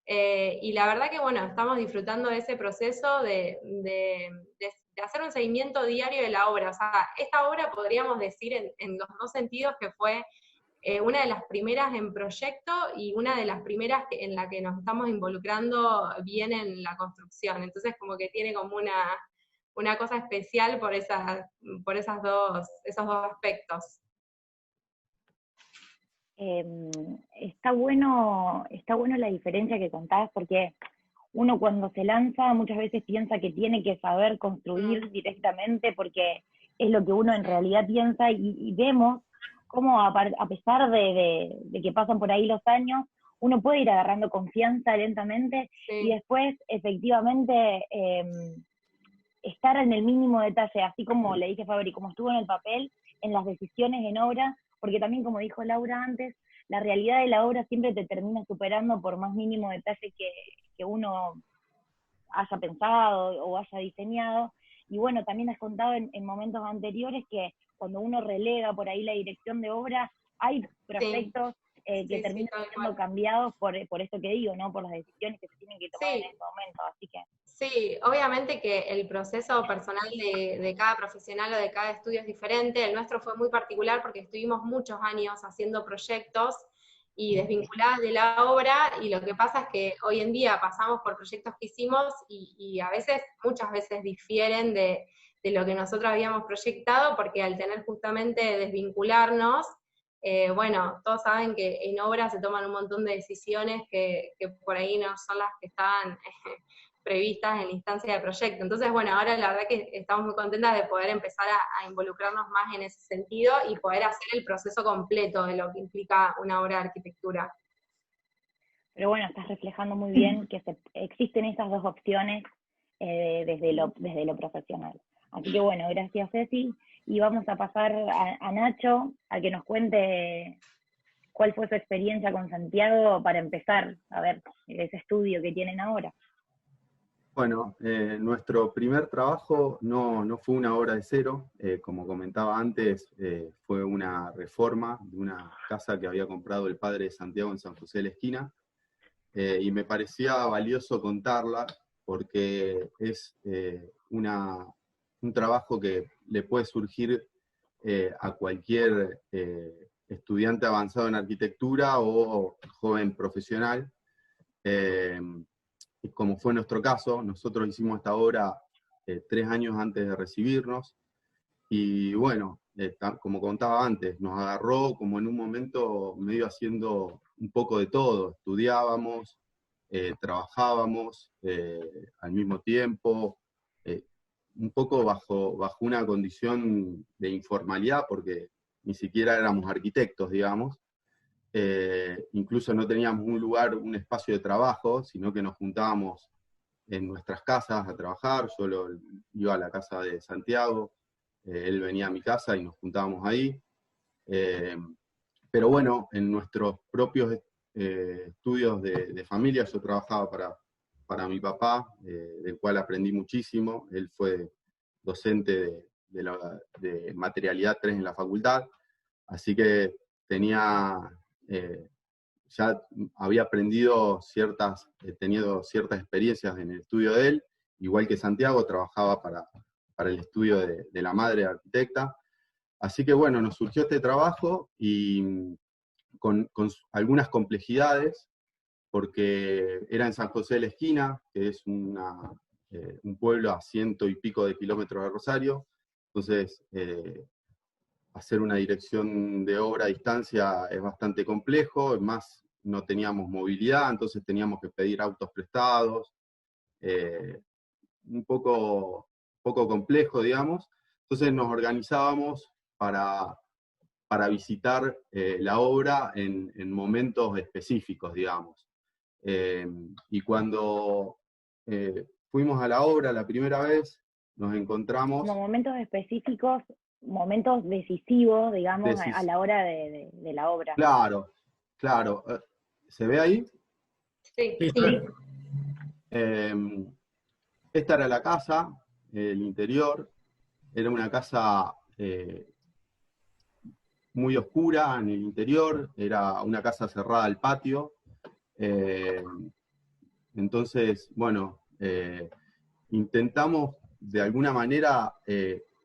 [SPEAKER 5] y la verdad que bueno, estamos disfrutando de ese proceso de hacer un seguimiento diario de la obra. O sea, esta obra podríamos decir en los dos sentidos que fue una de las primeras en proyecto y una de las primeras en la que nos estamos involucrando bien en la construcción. Entonces como que tiene como una cosa especial por esos dos aspectos.
[SPEAKER 4] Está bueno la diferencia que contabas, porque uno cuando se lanza muchas veces piensa que tiene que saber construir directamente porque es lo que uno en realidad piensa, y vemos cómo a pesar de que pasan por ahí los años, uno puede ir agarrando confianza lentamente, y después efectivamente estar en el mínimo detalle, así como le dije a Fabri, como estuvo en el papel, en las decisiones en obra, porque también como dijo Laura antes, la realidad de la obra siempre te termina superando por más mínimo detalle que uno haya pensado o haya diseñado. Y bueno, también has contado en momentos anteriores que cuando uno relega por ahí la dirección de obra, hay proyectos que terminan siendo cambiados por esto que digo, ¿no? Por las decisiones que se tienen que tomar en ese momento, así que...
[SPEAKER 5] Sí, obviamente que el proceso personal de cada profesional o de cada estudio es diferente. El nuestro fue muy particular porque estuvimos muchos años haciendo proyectos y desvinculadas de la obra, y lo que pasa es que hoy en día pasamos por proyectos que hicimos y muchas veces difieren de lo que nosotros habíamos proyectado, porque al tener justamente desvincularnos, bueno, todos saben que en obra se toman un montón de decisiones que por ahí no son las que estaban previstas en la instancia de proyecto. Entonces, bueno, ahora la verdad que estamos muy contentas de poder empezar a involucrarnos más en ese sentido y poder hacer el proceso completo de lo que implica una obra de arquitectura.
[SPEAKER 4] Pero bueno, estás reflejando muy bien que existen esas dos opciones desde lo profesional. Así que bueno, gracias Ceci, y vamos a pasar a Nacho a que nos cuente cuál fue su experiencia con Santiago para empezar a ver ese estudio que tienen ahora.
[SPEAKER 6] Bueno, nuestro primer trabajo no fue una obra de cero, como comentaba antes, fue una reforma de una casa que había comprado el padre de Santiago en San José de la Esquina, y me parecía valioso contarla porque es un trabajo que le puede surgir a cualquier estudiante avanzado en arquitectura o joven profesional. Como fue nuestro caso, nosotros hicimos esta obra 3 años antes de recibirnos, y bueno, como contaba antes, nos agarró como en un momento medio haciendo un poco de todo, estudiábamos, trabajábamos al mismo tiempo, un poco bajo una condición de informalidad, porque ni siquiera éramos arquitectos, digamos. Incluso no teníamos un lugar, un espacio de trabajo, sino que nos juntábamos en nuestras casas a trabajar. Yo iba a la casa de Santiago, él venía a mi casa y nos juntábamos ahí. Pero bueno, en nuestros propios estudios de familia, yo trabajaba para mi papá, del cual aprendí muchísimo. Él fue docente de materialidad 3 en la facultad, así que ya había aprendido tenido ciertas experiencias en el estudio de él, igual que Santiago, trabajaba para el estudio de la madre arquitecta. Así que bueno, nos surgió este trabajo y con algunas complejidades, porque era en San José de la Esquina, que es un pueblo a 100 y pico de kilómetros de Rosario. Entonces, hacer una dirección de obra a distancia es bastante complejo, además no teníamos movilidad, entonces teníamos que pedir autos prestados, un poco complejo, digamos. Entonces nos organizábamos para visitar la obra en momentos específicos, digamos. Y cuando fuimos a la obra la primera vez, nos encontramos...
[SPEAKER 4] Como momentos específicos, momentos decisivos, digamos, a la hora de la obra.
[SPEAKER 6] Claro, claro. ¿Se ve ahí?
[SPEAKER 5] Sí.
[SPEAKER 3] Sí.
[SPEAKER 6] esta era la casa, el interior, era una casa muy oscura en el interior, era una casa cerrada al patio, entonces, bueno, intentamos de alguna manera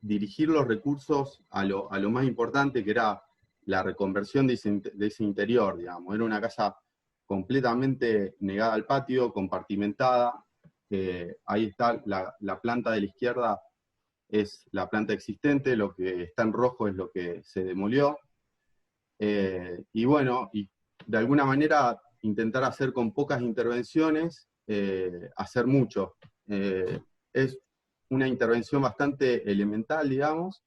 [SPEAKER 6] dirigir los recursos a lo más importante, que era la reconversión de ese interior, digamos. Era una casa completamente negada al patio, compartimentada. Ahí está la planta de la izquierda, es la planta existente, lo que está en rojo es lo que se demolió. Y bueno, y de alguna manera intentar hacer con pocas intervenciones, hacer mucho. Es una intervención bastante elemental, digamos,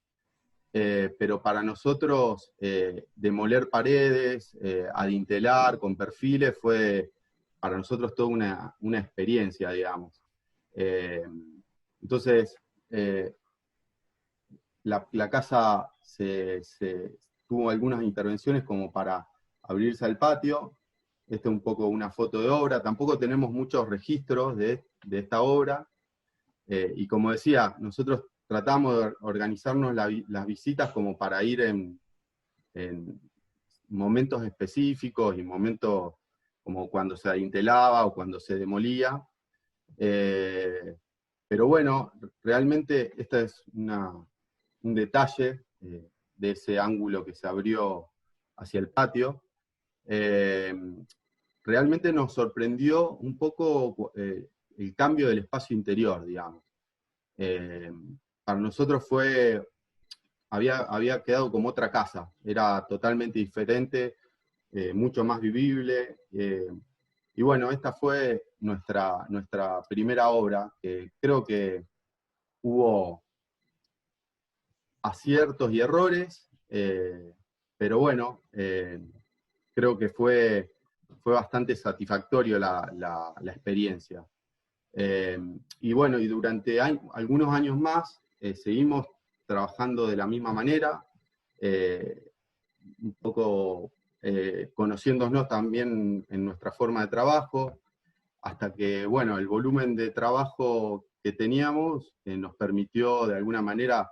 [SPEAKER 6] pero para nosotros demoler paredes, adintelar con perfiles, fue para nosotros toda una experiencia, digamos. Entonces, la casa tuvo algunas intervenciones como para abrirse al patio. Esta es un poco una foto de obra. Tampoco tenemos muchos registros de esta obra. Y como decía, nosotros tratamos de organizarnos las visitas como para ir en momentos específicos y momentos como cuando se adintelaba o cuando se demolía. Pero bueno, realmente este es un detalle de ese ángulo que se abrió hacia el patio. Realmente nos sorprendió un poco el cambio del espacio interior, digamos. Para nosotros había quedado como otra casa, era totalmente diferente, mucho más vivible, y bueno, esta fue nuestra primera obra, que creo que hubo aciertos y errores, pero bueno, creo que fue bastante satisfactorio la experiencia. Y bueno, y durante algunos años más seguimos trabajando de la misma manera, un poco conociéndonos también en nuestra forma de trabajo, hasta que, bueno, el volumen de trabajo que teníamos nos permitió de alguna manera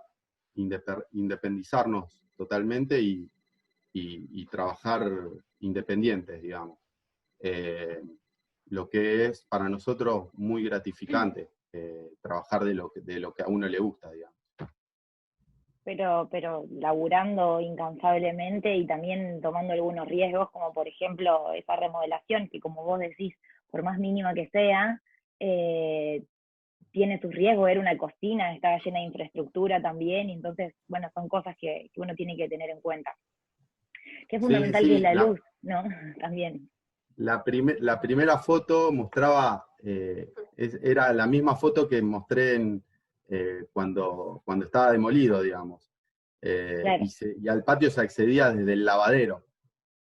[SPEAKER 6] independizarnos totalmente y trabajar independientes, digamos. Lo que es para nosotros muy gratificante, trabajar de lo que a uno le gusta, digamos.
[SPEAKER 4] Pero laburando incansablemente y también tomando algunos riesgos, como por ejemplo esa remodelación, que como vos decís, por más mínima que sea, tiene sus riesgos. Era una cocina, estaba llena de infraestructura también, y entonces, bueno, son cosas que uno tiene que tener en cuenta. Que es fundamental, que es la luz, ¿no? También.
[SPEAKER 6] La primera foto mostraba, era la misma foto que mostré cuando estaba demolido, digamos. Claro. Y al patio se accedía desde el lavadero.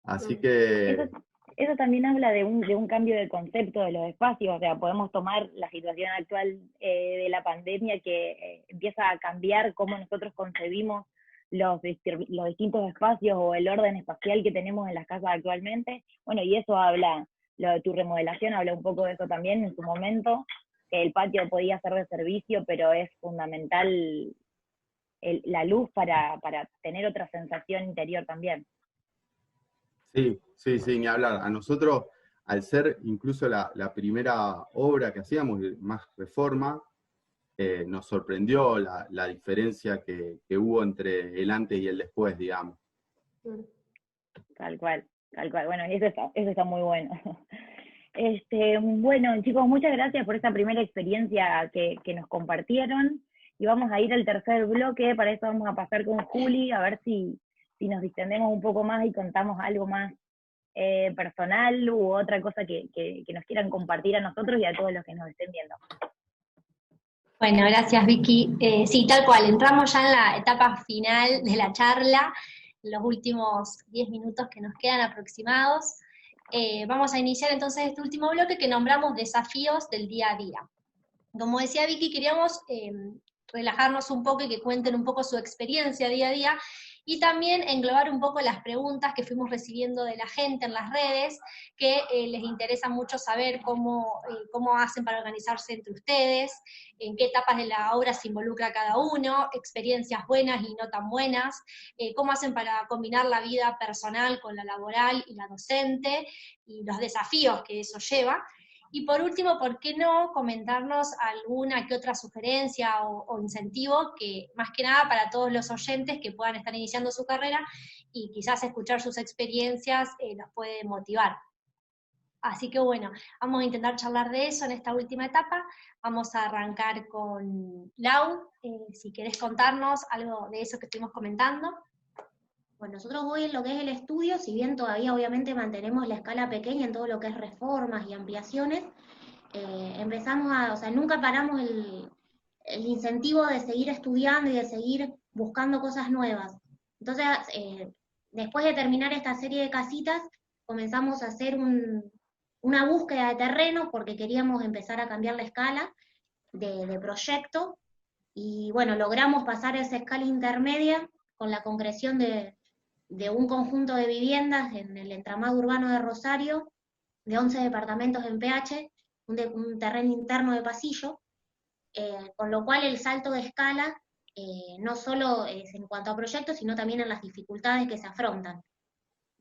[SPEAKER 6] Así que...
[SPEAKER 4] Eso también habla de un cambio de concepto de los espacios. O sea, podemos tomar la situación actual de la pandemia, que empieza a cambiar cómo nosotros concebimos los distintos espacios o el orden espacial que tenemos en las casas actualmente. Bueno, y eso habla, lo de tu remodelación habla un poco de eso también en su momento, que el patio podía ser de servicio, pero es fundamental la luz para tener otra sensación interior también.
[SPEAKER 6] Sí, ni hablar. A nosotros, al ser incluso la primera obra que hacíamos, más reforma, nos sorprendió la diferencia que hubo entre el antes y el después, digamos.
[SPEAKER 4] Tal cual. Bueno, eso está muy bueno. Bueno, chicos, muchas gracias por esta primera experiencia que nos compartieron, y vamos a ir al tercer bloque. Para eso vamos a pasar con Juli, a ver si nos distendemos un poco más y contamos algo más personal u otra cosa que nos quieran compartir a nosotros y a todos los que nos estén viendo.
[SPEAKER 1] Bueno, gracias Vicky. Sí, tal cual, entramos ya en la etapa final de la charla, los últimos 10 minutos que nos quedan aproximados. Vamos a iniciar entonces este último bloque que nombramos desafíos del día a día. Como decía Vicky, queríamos relajarnos un poco y que cuenten un poco su experiencia día a día, y también englobar un poco las preguntas que fuimos recibiendo de la gente en las redes, que les interesa mucho saber cómo hacen para organizarse entre ustedes, en qué etapas de la obra se involucra cada uno, experiencias buenas y no tan buenas, cómo hacen para combinar la vida personal con la laboral y la docente, y los desafíos que eso lleva. Y por último, ¿por qué no comentarnos alguna que otra sugerencia o incentivo que, más que nada, para todos los oyentes que puedan estar iniciando su carrera y quizás escuchar sus experiencias los puede motivar? Así que bueno, vamos a intentar charlar de eso en esta última etapa. Vamos a arrancar con Lau, si querés contarnos algo de eso que estuvimos comentando.
[SPEAKER 2] Bueno, nosotros hoy en lo que es el estudio, si bien todavía obviamente mantenemos la escala pequeña en todo lo que es reformas y ampliaciones, o sea, nunca paramos el incentivo de seguir estudiando y de seguir buscando cosas nuevas. Entonces, después de terminar esta serie de casitas, comenzamos a hacer una búsqueda de terreno porque queríamos empezar a cambiar la escala de proyecto, y bueno, logramos pasar esa escala intermedia con la concreción de un conjunto de viviendas en el entramado urbano de Rosario, de 11 departamentos en PH, un terreno interno de pasillo, con lo cual el salto de escala no solo es en cuanto a proyectos, sino también en las dificultades que se afrontan.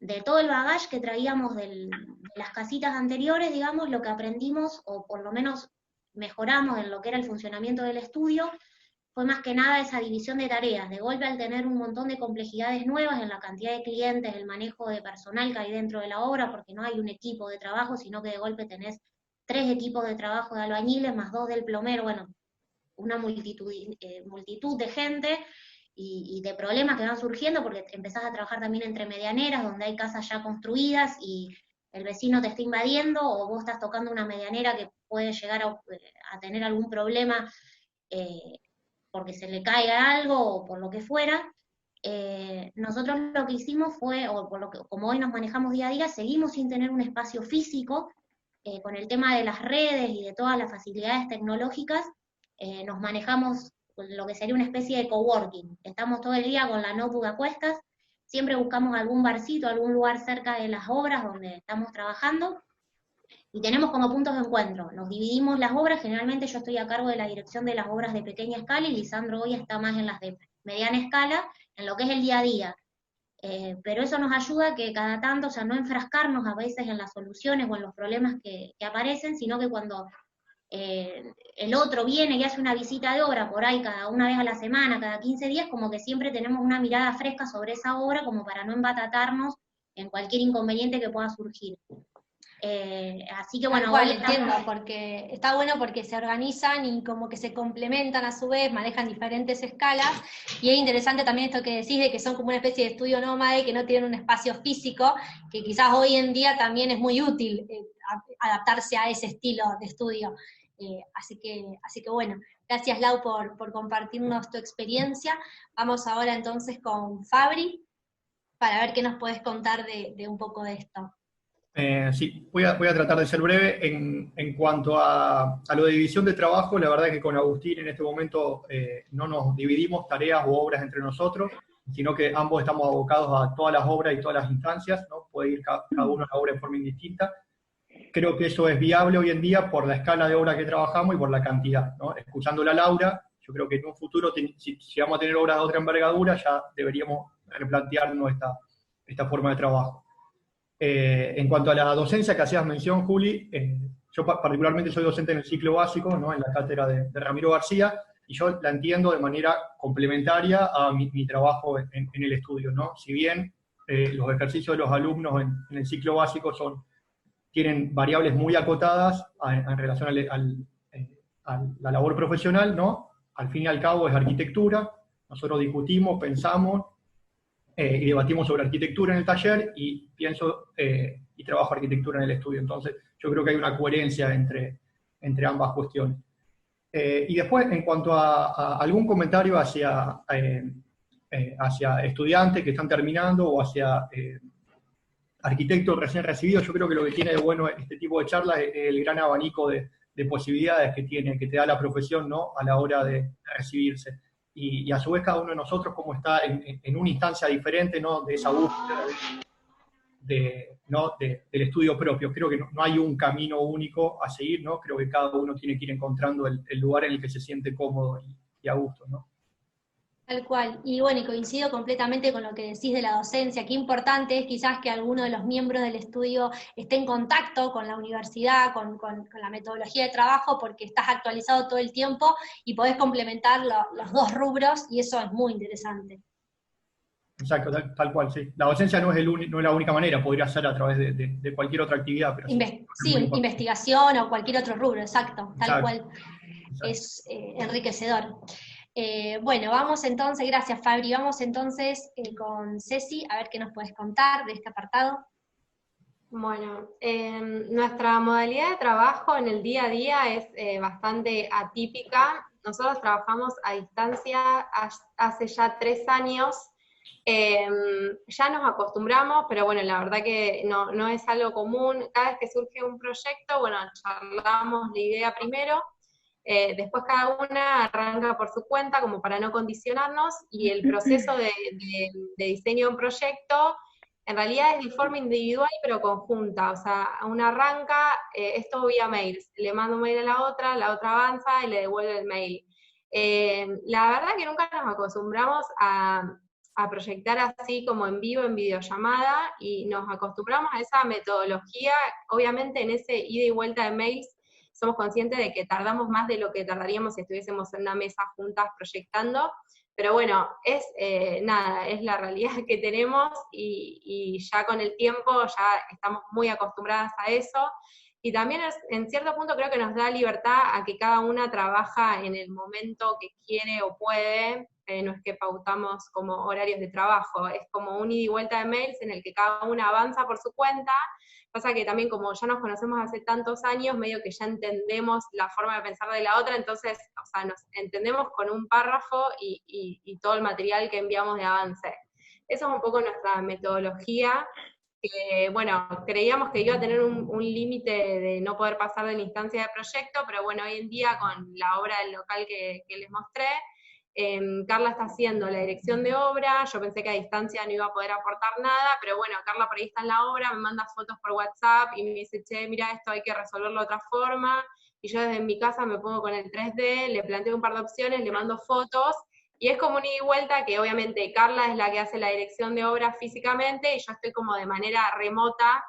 [SPEAKER 2] De todo el bagaje que traíamos de las casitas anteriores, digamos, lo que aprendimos, o por lo menos mejoramos en lo que era el funcionamiento del estudio, fue más que nada esa división de tareas. De golpe, al tener un montón de complejidades nuevas en la cantidad de clientes, el manejo de personal que hay dentro de la obra, porque no hay un equipo de trabajo, sino que de golpe tenés 3 equipos de trabajo de albañiles, más 2 del plomero, bueno, una multitud de gente y de problemas que van surgiendo, porque empezás a trabajar también entre medianeras, donde hay casas ya construidas y el vecino te está invadiendo, o vos estás tocando una medianera que puede llegar a tener algún problema, porque se le caiga algo o por lo que fuera. Nosotros lo que hicimos fue, como hoy nos manejamos día a día, seguimos sin tener un espacio físico, con el tema de las redes y de todas las facilidades tecnológicas, nos manejamos lo que sería una especie de coworking. Estamos todo el día con la notebook a cuestas, siempre buscamos algún barcito, algún lugar cerca de las obras donde estamos trabajando, y tenemos como puntos de encuentro. Nos dividimos las obras, generalmente yo estoy a cargo de la dirección de las obras de pequeña escala, y Lisandro hoy está más en las de mediana escala, en lo que es el día a día. Pero eso nos ayuda a que cada tanto, o sea, no enfrascarnos a veces en las soluciones o en los problemas que aparecen, sino que cuando el otro viene y hace una visita de obra por ahí cada una vez a la semana, cada 15 días, como que siempre tenemos una mirada fresca sobre esa obra, como para no embatatarnos en cualquier inconveniente que pueda surgir. Así que bueno,
[SPEAKER 1] igual entiendo, porque está bueno porque se organizan y como que se complementan a su vez, manejan diferentes escalas, y es interesante también esto que decís de que son como una especie de estudio nómade, que no tienen un espacio físico, que quizás hoy en día también es muy útil adaptarse a ese estilo de estudio. Así que bueno, gracias Lau por compartirnos tu experiencia. Vamos ahora entonces con Fabri, para ver qué nos podés contar de un poco de esto.
[SPEAKER 3] Sí, voy a tratar de ser breve. En cuanto a lo de división de trabajo, la verdad es que con Agustín en este momento no nos dividimos tareas u obras entre nosotros, sino que ambos estamos abocados a todas las obras y todas las instancias, ¿no? Puede ir cada uno a la obra de forma indistinta. Creo que eso es viable hoy en día por la escala de obra que trabajamos y por la cantidad, ¿no? Escuchándola a Laura, yo creo que en un futuro, si vamos a tener obras de otra envergadura, ya deberíamos replantearnos esta forma de trabajo. En cuanto a la docencia que hacías mención, Juli, yo particularmente soy docente en el ciclo básico, ¿no? En la cátedra de Ramiro García, y yo la entiendo de manera complementaria a mi trabajo en el estudio, ¿no? Si bien los ejercicios de los alumnos en el ciclo básico tienen variables muy acotadas en relación a la labor profesional, ¿no? Al fin y al cabo es arquitectura, nosotros discutimos, pensamos, y debatimos sobre arquitectura en el taller, y pienso y trabajo arquitectura en el estudio. Entonces, yo creo que hay una coherencia entre ambas cuestiones. Y después, en cuanto a algún comentario hacia estudiantes que están terminando o hacia arquitectos recién recibidos, yo creo que lo que tiene de bueno este tipo de charlas es el gran abanico de posibilidades que te da la profesión, ¿no? A la hora de recibirse. y a su vez cada uno de nosotros como está en una instancia diferente, ¿no? De esa búsqueda del estudio propio. Creo que no hay un camino único a seguir, ¿no? Creo que cada uno tiene que ir encontrando el lugar en el que se siente cómodo y a gusto, ¿no?
[SPEAKER 1] Tal cual. Y bueno, y coincido completamente con lo que decís de la docencia. Qué importante es quizás que alguno de los miembros del estudio esté en contacto con la universidad, con la metodología de trabajo, porque estás actualizado todo el tiempo y podés complementar los dos rubros, y eso es muy interesante.
[SPEAKER 3] Exacto, tal cual, sí. La docencia no es la única manera, podría ser a través de cualquier otra actividad. Pero
[SPEAKER 1] sí, investigación o cualquier otro rubro, exacto, tal cual.
[SPEAKER 3] Exacto.
[SPEAKER 1] Es enriquecedor. Bueno, vamos entonces, gracias Fabri, vamos entonces con Ceci, a ver qué nos puedes contar de este apartado.
[SPEAKER 5] Bueno, nuestra modalidad de trabajo en el día a día es bastante atípica. Nosotros trabajamos a distancia hace ya 3 años. Ya nos acostumbramos, pero bueno, la verdad que no es algo común. Cada vez que surge un proyecto, bueno, charlamos la idea primero, después cada una arranca por su cuenta como para no condicionarnos, y el proceso de diseño de un proyecto en realidad es de forma individual pero conjunta. O sea, una arranca, es todo vía mails, le mando un mail a la otra avanza y le devuelve el mail. La verdad que nunca nos acostumbramos a proyectar así como en vivo, en videollamada, y nos acostumbramos a esa metodología. Obviamente en ese ida y vuelta de mails somos conscientes de que tardamos más de lo que tardaríamos si estuviésemos en una mesa juntas proyectando, pero bueno, es la realidad que tenemos, y ya con el tiempo ya estamos muy acostumbradas a eso, y también en cierto punto creo que nos da libertad a que cada una trabaja en el momento que quiere o puede. No es que pautamos como horarios de trabajo, es como un ida y vuelta de mails en el que cada una avanza por su cuenta. Pasa que también como ya nos conocemos hace tantos años, medio que ya entendemos la forma de pensar de la otra, entonces, o sea, nos entendemos con un párrafo y todo el material que enviamos de avance. Eso es un poco nuestra metodología, que bueno, creíamos que iba a tener un límite de no poder pasar de la instancia de proyecto, pero bueno, hoy en día con la obra del local que les mostré, Carla está haciendo la dirección de obra. Yo pensé que a distancia no iba a poder aportar nada, pero bueno, Carla por ahí está en la obra, me manda fotos por WhatsApp y me dice, che, mira, esto hay que resolverlo de otra forma, y yo desde mi casa me pongo con el 3D, le planteo un par de opciones, le mando fotos, y es como un ida y vuelta que obviamente Carla es la que hace la dirección de obra físicamente, y yo estoy como de manera remota,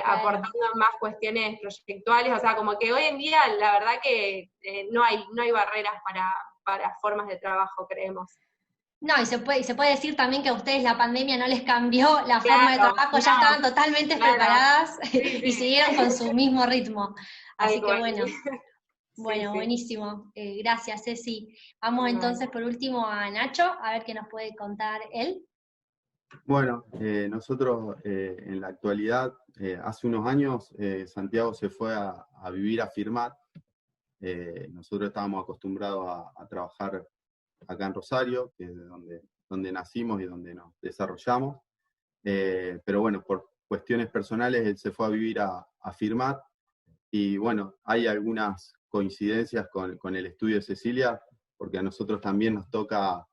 [SPEAKER 5] aportando más cuestiones proyectuales. O sea, como que hoy en día la verdad que no hay barreras para formas de trabajo, creemos.
[SPEAKER 1] No, y se puede decir también que a ustedes la pandemia no les cambió la forma de trabajo, ya estaban totalmente preparadas y siguieron con su mismo ritmo. Así que bueno. Bueno, buenísimo. Gracias, Ceci. Vamos entonces por último a Nacho, a ver qué nos puede contar él.
[SPEAKER 6] Bueno, nosotros en la actualidad, hace unos años, Santiago se fue a vivir a Firmat. Nosotros estábamos acostumbrados a trabajar acá en Rosario, que es donde nacimos y donde nos desarrollamos. Pero bueno, por cuestiones personales, él se fue a vivir a Firmat. Y bueno, hay algunas coincidencias con el estudio de Cecilia, porque a nosotros también nos toca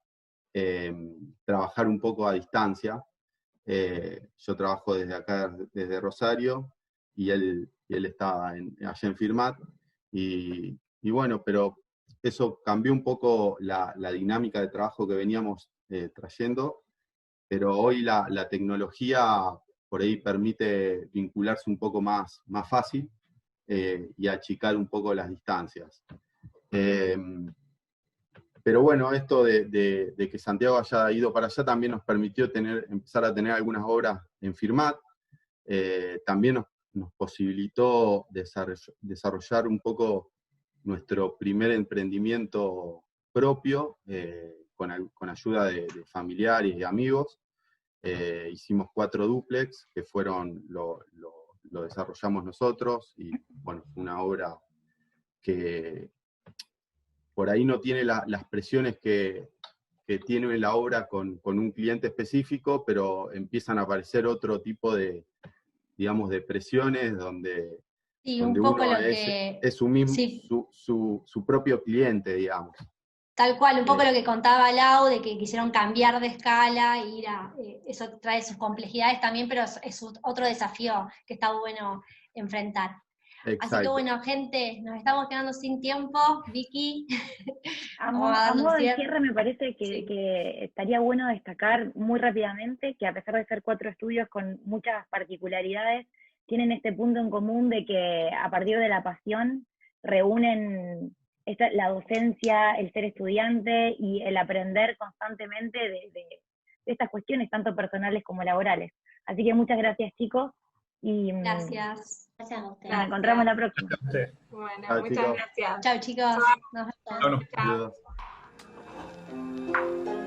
[SPEAKER 6] trabajar un poco a distancia. Yo trabajo desde acá, desde Rosario, y él está allá en Firmat, y bueno, pero eso cambió un poco la dinámica de trabajo que veníamos trayendo, pero hoy la tecnología por ahí permite vincularse un poco más fácil y achicar un poco las distancias. Pero bueno, esto de que Santiago haya ido para allá también nos permitió empezar a tener algunas obras en Firmat. También nos posibilitó desarrollar un poco nuestro primer emprendimiento propio, con ayuda de familiares y amigos. Hicimos 4 dúplex, que lo desarrollamos nosotros, y bueno, fue una obra que por ahí no tiene las presiones que tiene la obra con un cliente específico, pero empiezan a aparecer otro tipo de, digamos, de presiones donde,
[SPEAKER 1] sí,
[SPEAKER 6] donde
[SPEAKER 1] un poco
[SPEAKER 6] uno
[SPEAKER 1] lo que...
[SPEAKER 6] es su
[SPEAKER 1] sí.
[SPEAKER 6] propio cliente, digamos.
[SPEAKER 1] Tal cual, un poco lo que contaba Lau, de que quisieron cambiar de escala, y eso trae sus complejidades también, pero es otro desafío que está bueno enfrentar.
[SPEAKER 6] Exacto.
[SPEAKER 1] Así que bueno, gente, nos estamos quedando sin tiempo. Vicky,
[SPEAKER 4] A
[SPEAKER 1] vamos a darle
[SPEAKER 4] modo
[SPEAKER 1] un
[SPEAKER 4] de cierre me parece
[SPEAKER 1] Sí.
[SPEAKER 4] que estaría bueno destacar muy rápidamente que a pesar de ser 4 estudios con muchas particularidades, tienen este punto en común de que a partir de la pasión reúnen la docencia, el ser estudiante y el aprender constantemente de estas cuestiones, tanto personales como laborales. Así que muchas gracias, chicos, y
[SPEAKER 1] Gracias.
[SPEAKER 2] Gracias a
[SPEAKER 4] nos
[SPEAKER 2] ustedes.
[SPEAKER 4] encontramos la próxima.
[SPEAKER 5] Bueno,
[SPEAKER 6] Chao,
[SPEAKER 5] muchas
[SPEAKER 6] chicos.
[SPEAKER 5] gracias.
[SPEAKER 1] Chao, chicos. Nos vemos.
[SPEAKER 3] Bueno.
[SPEAKER 5] Chao.
[SPEAKER 6] Saludos.